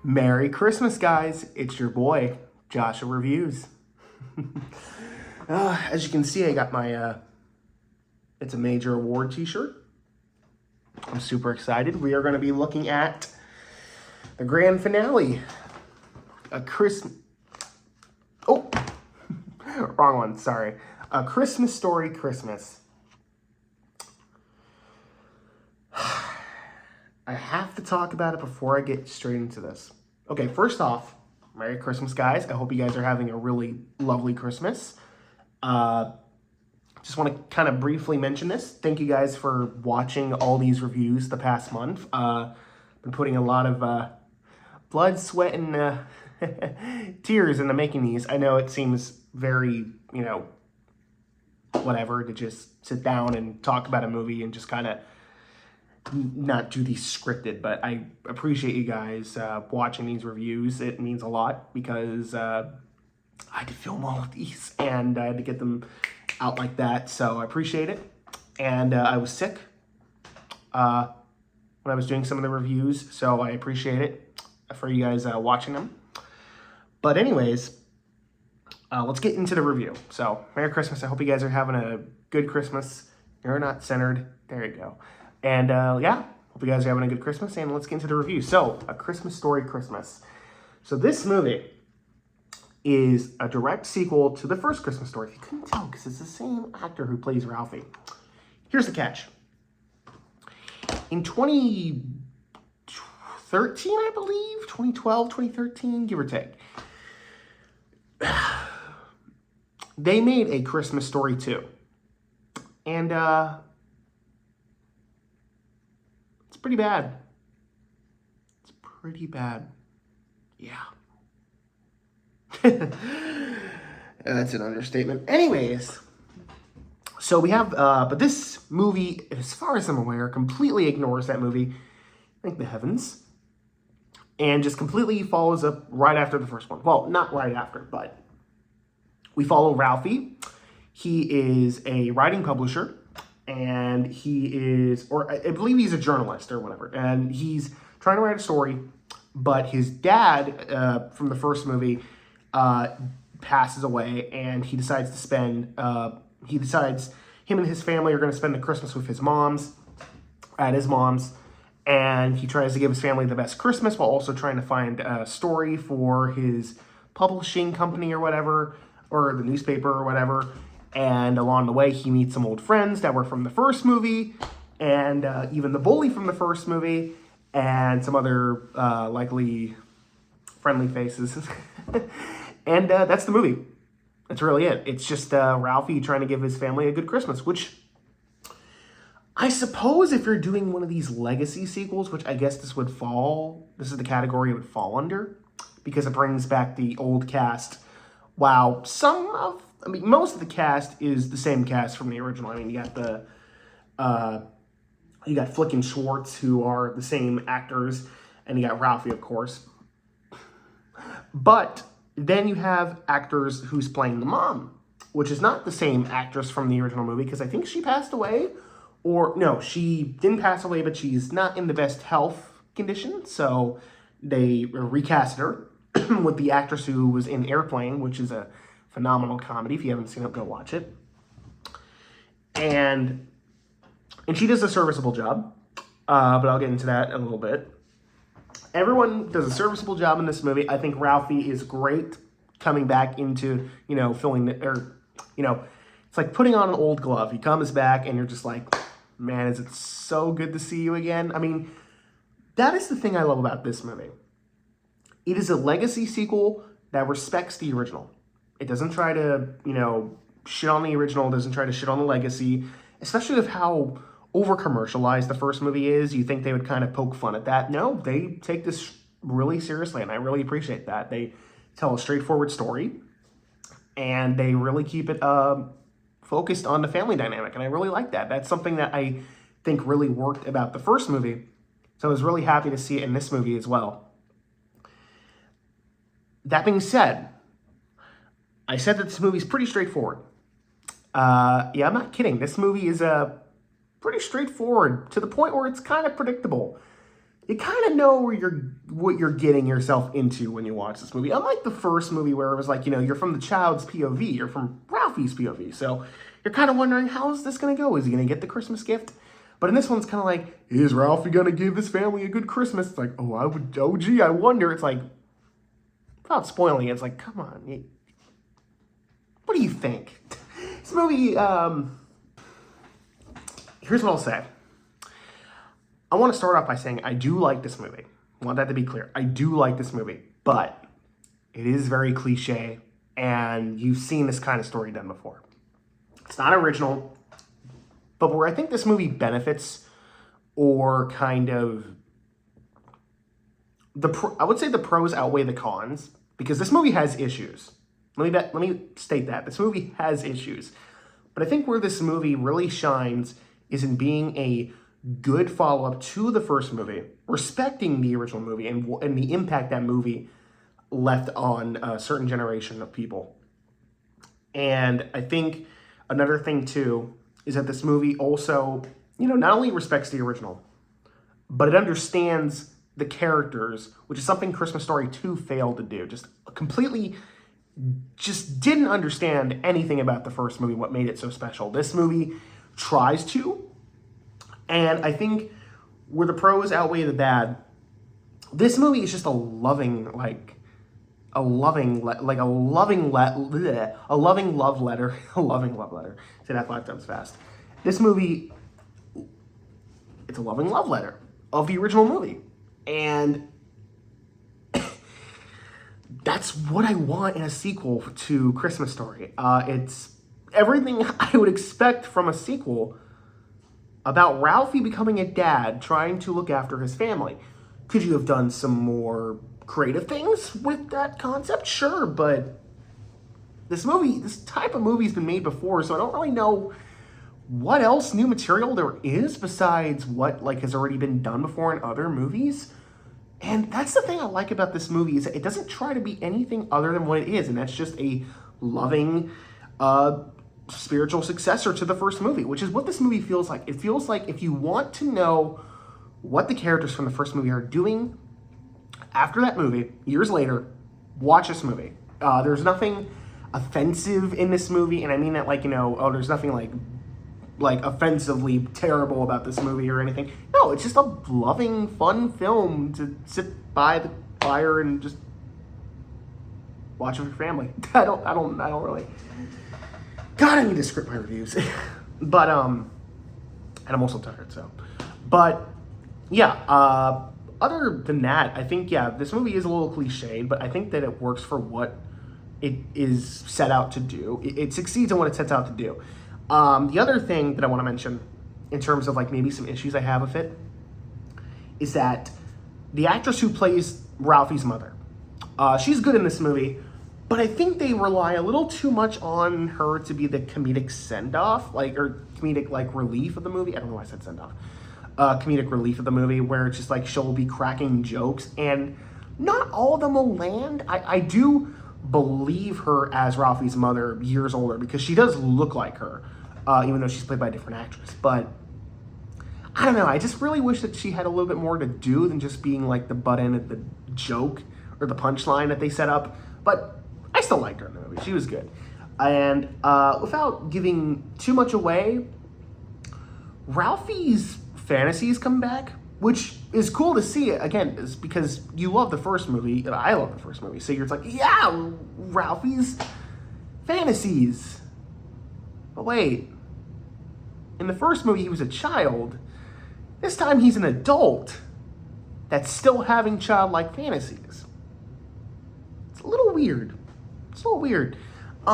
Merry Christmas, guys. It's your boy, Joshua Reviews. As you can see, I got my, it's a major award t-shirt. I'm super excited. We are going to be looking at the grand finale. Oh, wrong one, sorry. A Christmas Story Christmas. I have to talk about it before I get straight into this. Okay, first off, Merry Christmas, guys. I hope you guys are having a really lovely Christmas. Just want to kind of briefly mention this. Thank you guys for watching all these reviews the past month. Been putting a lot of blood, sweat, and tears into making these. I know it seems very, whatever, to just sit down and talk about a movie and just kind of not do these scripted, but I appreciate you guys watching these reviews. It means a lot because I had to film all of these and I had to get them out like that, so I appreciate it. And I was sick when I was doing some of the reviews, so I appreciate it for you guys watching them. But anyways, let's get into the review. So, Merry Christmas. I hope you guys are having a good Christmas. You're not centered. There you go. And yeah, hope you guys are having a good Christmas, and let's get into the review. So, A Christmas Story Christmas. So this movie is a direct sequel to the first Christmas Story. If you couldn't tell, because it's the same actor who plays Ralphie. Here's the catch. In 2013, I believe, 2012, 2013, give or take, they made A Christmas Story 2. And it's pretty bad. It's pretty bad. Yeah. That's an understatement. Anyways, so we have, but this movie, as far as I'm aware, completely ignores that movie, thank the heavens, and just completely follows up right after the first one. Well, not right after, but we follow Ralphie. He is a writing publisher, and he is, or I believe he's a journalist or whatever, and he's trying to write a story, but his dad from the first movie passes away, and he decides to spend, him and his family are going to spend the Christmas with his mom's, at his mom's, and he tries to give his family the best Christmas while also trying to find a story for his publishing company or whatever, or the newspaper or whatever. And along the way, he meets some old friends that were from the first movie, and even the bully from the first movie, and some other likely friendly faces. And that's the movie. That's really it. It's just Ralphie trying to give his family a good Christmas, which I suppose if you're doing one of these legacy sequels, which I guess this is the category it would fall under, because it brings back the old cast. Wow, most of the cast is the same cast from the original. I mean, you got Flick and Schwartz, who are the same actors, and you got Ralphie, of course. But then you have actors who's playing the mom, which is not the same actress from the original movie, because I think she passed away. Or, no, she didn't pass away, but she's not in the best health condition, so they recast her with the actress who was in Airplane, which is a phenomenal comedy. If you haven't seen it, go watch it. And she does a serviceable job, but I'll get into that in a little bit. Everyone does a serviceable job in this movie. I think Ralphie is great coming back into, filling it's like putting on an old glove. He comes back and you're just like, man, is it so good to see you again? I mean, that is the thing I love about this movie. It is a legacy sequel that respects the original. It doesn't try to, shit on the original. It doesn't try to shit on the legacy, especially with how over-commercialized the first movie is. You think they would kind of poke fun at that. No, they take this really seriously, and I really appreciate that. They tell a straightforward story, and they really keep it focused on the family dynamic, and I really like that. That's something that I think really worked about the first movie, so I was really happy to see it in this movie as well. That being said, I said that this movie is pretty straightforward. Yeah, I'm not kidding. This movie is pretty straightforward to the point where it's kind of predictable. you kind of know what you're getting yourself into when you watch this movie. Unlike the first movie where it was like, you're from the child's POV, you're from Ralphie's POV. So you're kind of wondering, how is this going to go? Is he going to get the Christmas gift? But in this one, it's kind of like, is Ralphie going to give his family a good Christmas? It's like, gee, I wonder. It's like, without spoiling it, it's like, come on. What do you think? This movie, here's what I'll say. I want to start off by saying I do like this movie. I want that to be clear. I do like this movie, but it is very cliche, and you've seen this kind of story done before. It's not original, but where I think this movie benefits, or kind of, I would say the pros outweigh the cons, because this movie has issues. Let me state that. This movie has issues. But I think where this movie really shines is in being a good follow-up to the first movie, respecting the original movie and the impact that movie left on a certain generation of people. And I think another thing too is that this movie also, not only respects the original, but it understands the characters, which is something Christmas Story 2 failed to do. Just didn't understand anything about the first movie, what made it so special. This movie tries to, and I think where the pros outweigh the bad, this movie is just a loving love letter, a loving love letter. Say that 5 times fast. This movie, it's a loving love letter of the original movie, and that's what I want in a sequel to Christmas Story. It's everything I would expect from a sequel about Ralphie becoming a dad, trying to look after his family. Could you have done some more creative things with that concept? Sure, but this type of movie has been made before, so I don't really know what else new material there is besides what has already been done before in other movies. And that's the thing I like about this movie, is that it doesn't try to be anything other than what it is, and that's just a loving, spiritual successor to the first movie, which is what this movie feels like. It feels like if you want to know what the characters from the first movie are doing after that movie, years later, watch this movie. There's nothing offensive in this movie, and I mean that there's nothing like offensively terrible about this movie or anything. No, it's just a loving, fun film to sit by the fire and just watch with your family. I don't really. God, I need to script my reviews. But and I'm also tired, so. But yeah, other than that, I think this movie is a little cliched, but I think that it works for what it is set out to do. It succeeds in what it sets out to do. The other thing that I want to mention, in terms of maybe some issues I have with it, is that the actress who plays Ralphie's mother, she's good in this movie, but I think they rely a little too much on her to be the comedic send-off, or comedic relief of the movie. I don't know why I said send-off. Comedic relief of the movie, where it's just she'll be cracking jokes, and not all of them will land. I do believe her as Ralphie's mother years older, because she does look like her, even though she's played by a different actress. But I don't know, I just really wish that she had a little bit more to do than just being the butt end of the joke or the punchline that they set up. But I still liked her in the movie. She was good. And without giving too much away, Ralphie's fantasies come back, which is cool to see. Again, is because you love the first movie, and I love the first movie. So you're yeah, Ralphie's fantasies. But wait, in the first movie he was a child. This time he's an adult that's still having childlike fantasies. It's a little weird.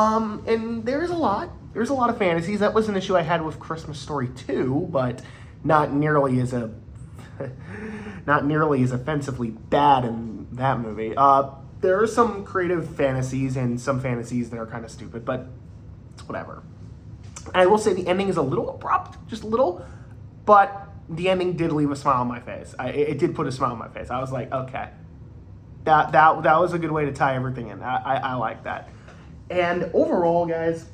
And there's a lot of fantasies. That was an issue I had with Christmas Story 2, but not nearly as offensively bad in that movie. There are some creative fantasies and some fantasies that are kind of stupid, but it's whatever. And I will say the ending is a little abrupt, just a little, but the ending did leave a smile on my face. It did put a smile on my face. I was like, okay, that was a good way to tie everything in. I like that. And overall, guys,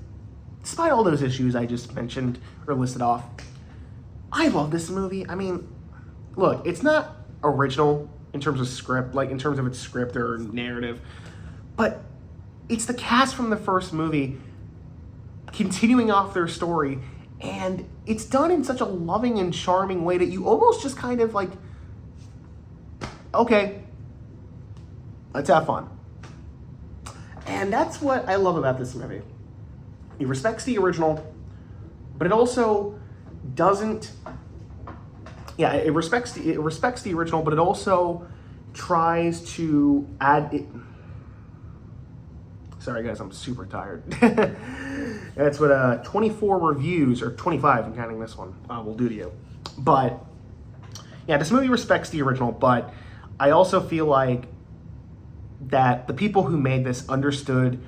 despite all those issues I just mentioned or listed off, I love this movie. I mean, look, it's not original in terms of script, like in terms of its script or narrative, but it's the cast from the first movie continuing off their story, and it's done in such a loving and charming way that you almost just kind of like, okay, let's have fun. And that's what I love about this movie. It respects the original, but it also doesn't. Yeah, it respects the original, but it also tries to add it. Sorry guys, I'm super tired. That's what 24 reviews, or 25, I'm counting this one, will do to you. But yeah, this movie respects the original, but I also feel like that the people who made this understood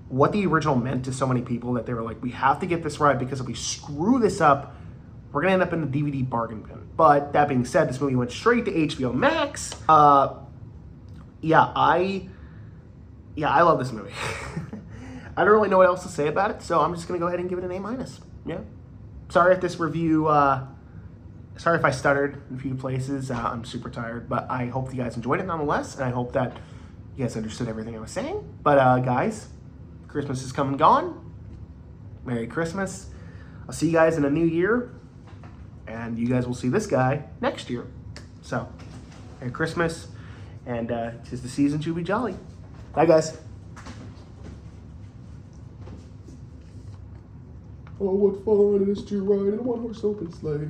what the original meant to so many people, that they were like, we have to get this right, because if we screw this up, we're gonna end up in the DVD bargain bin. But that being said, this movie went straight to HBO Max. Yeah, I love this movie. I don't really know what else to say about it, so I'm just gonna go ahead and give it an A-. Yeah. Sorry if this review, sorry if I stuttered in a few places. I'm super tired, but I hope you guys enjoyed it nonetheless, and I hope that you guys understood everything I was saying. But guys, Christmas is come and gone. Merry Christmas. I'll see you guys in a new year, and you guys will see this guy next year. So, Merry Christmas, and 'tis the season to be jolly. Bye, guys. Oh, what fun it is to ride in a one-horse open sleigh.